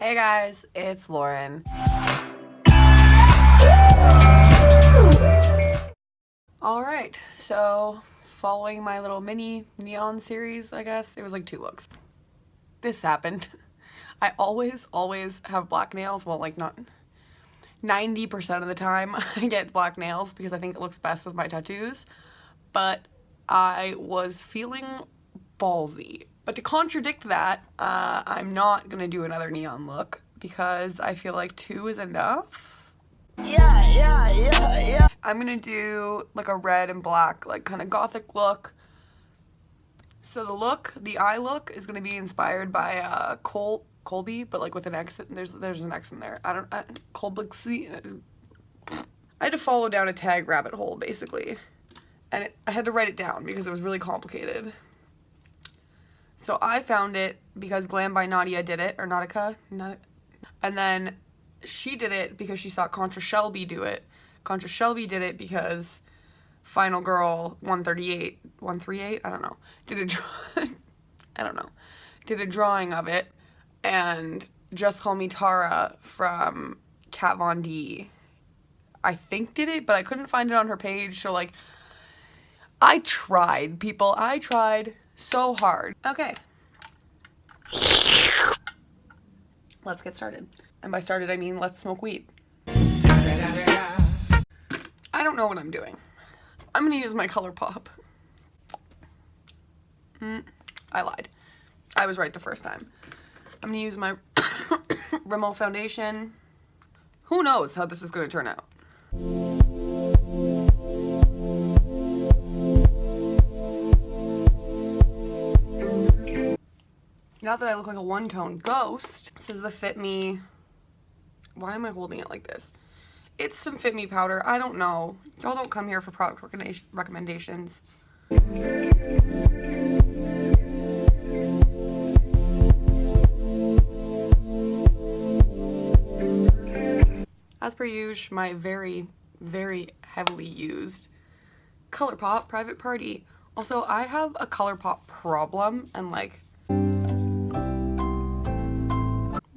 Hey guys, it's Lauren. Alright, so following my little mini neon series, I guess, it was like 2 looks. This happened. I always have black nails. Well, like not 90% of the time I get black nails because I think it looks best with my tattoos. But I was feeling ballsy. But to contradict that, I'm not gonna do another neon look because I feel like 2 is enough. Yeah. I'm gonna do like a red and black, like kind of gothic look. So the eye look is gonna be inspired by Colby, but like with an X. There's an X in there. Colby. I had to follow down a tag rabbit hole basically, and I had to write it down because it was really complicated. So I found it because glambynadica did it, or Nautica, and then she did it because she saw contrashelby do it. Contrashelby did it because Final Girl 138, I don't know, did a drawing of it, and Just Call Me Tara from Kat Von D, I think did it, but I couldn't find it on her page, so like, I tried, people, I tried so hard. Okay. Let's get started. And by started, I mean let's smoke weed. I don't know what I'm doing. I'm gonna use my Colourpop. I lied. I was right the first time. I'm gonna use my Rimmel foundation. Who knows how this is gonna turn out? Not that I look like a one-tone ghost. This is the Fit Me. Why am I holding it like this? It's some Fit Me powder. I don't know. Y'all don't come here for product recommendations. As per usual, my very, very heavily used Colourpop Private Party. Also, I have a Colourpop problem, and like,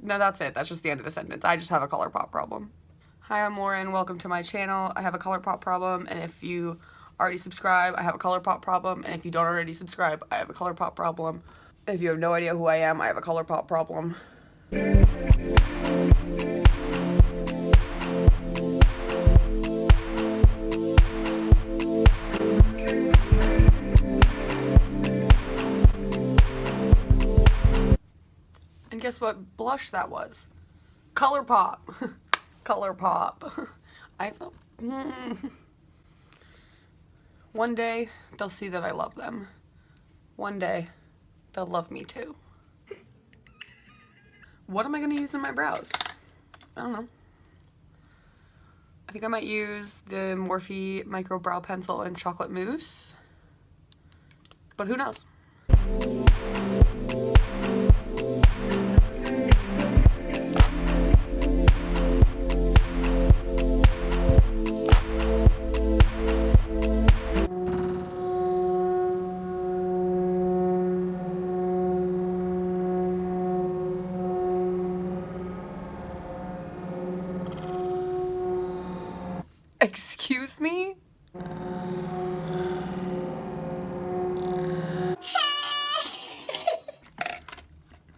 no, that's it. That's just the end of the sentence. I just have a Colourpop problem. Hi, I'm Lauren. Welcome to my channel. I have a Colourpop problem, and if you already subscribe, I have a Colourpop problem, and if you don't already subscribe, I have a Colourpop problem. If you have no idea who I am, I have a Colourpop problem. And guess what blush that was? Colourpop. Colourpop. One day they'll see that I love them. One day they'll love me too. What am I gonna use in my brows? I don't know. I think I might use the Morphe micro brow pencil and chocolate mousse, but who knows? Excuse me?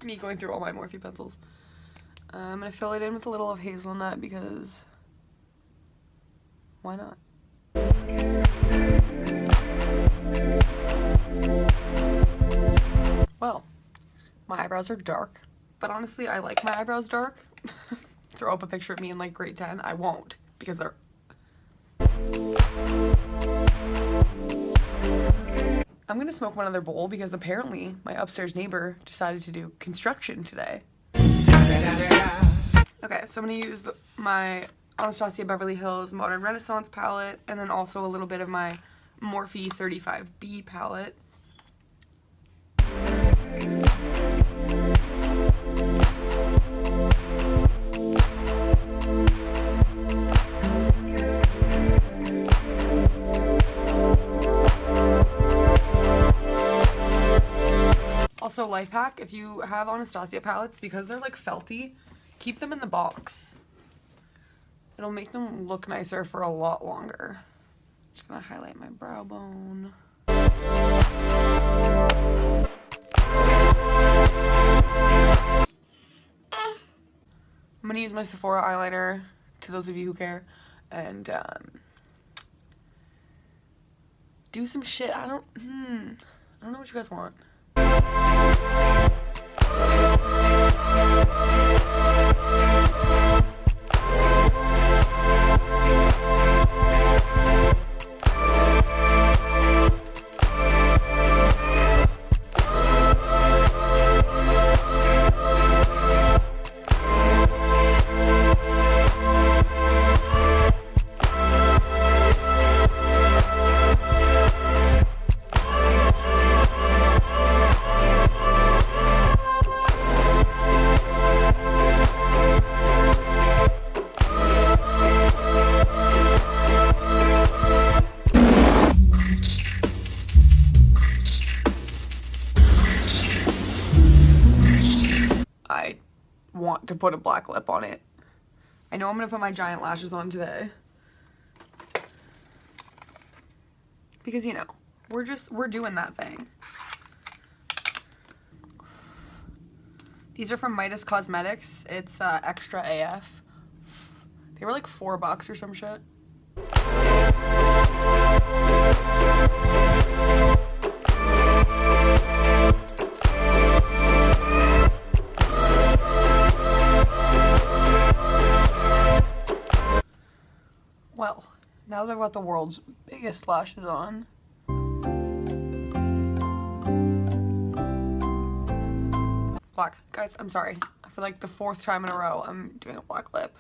Me going through all my Morphe pencils. I'm gonna fill it in with a little of hazelnut because why not? Well, my eyebrows are dark, but honestly, I like my eyebrows dark. Throw up a picture of me in like grade 10. I won't because they're... I'm gonna smoke one other bowl because apparently my upstairs neighbor decided to do construction today. Okay, so I'm gonna use my Anastasia Beverly Hills Modern Renaissance palette and then also a little bit of my Morphe 35B palette. Also, life hack, if you have Anastasia palettes, because they're like felty, Keep them in the box. It'll make them look nicer for a lot longer. Just gonna highlight my brow bone. I'm gonna use my Sephora eyeliner, to those of you who care, and do some shit. I don't know what you guys want. I want to put a black lip on it. I know I'm gonna put my giant lashes on today. Because, you know, we're doing that thing. These are from Midas Cosmetics. It's extra AF. They were like $4 or some shit. Well, now that I've got the world's biggest lashes on, black. Guys, I'm sorry. For like the 4th time in a row, I'm doing a black lip.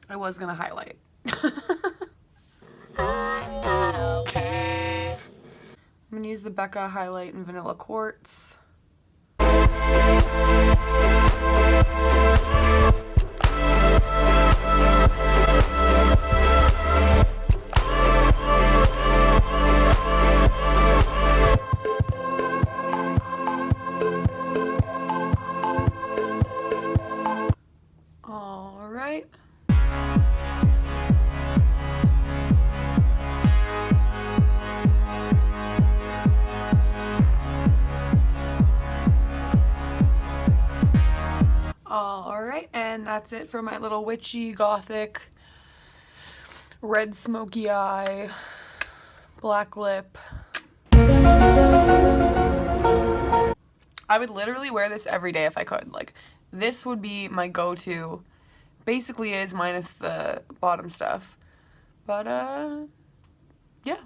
I was gonna highlight. I'm not okay. I'm gonna use the Becca highlight in Vanilla Quartz. All right. Alright, and that's it for my little witchy, gothic, red smoky eye, black lip. I would literally wear this every day if I could. Like, this would be my go-to. Basically is minus the bottom stuff. But, yeah.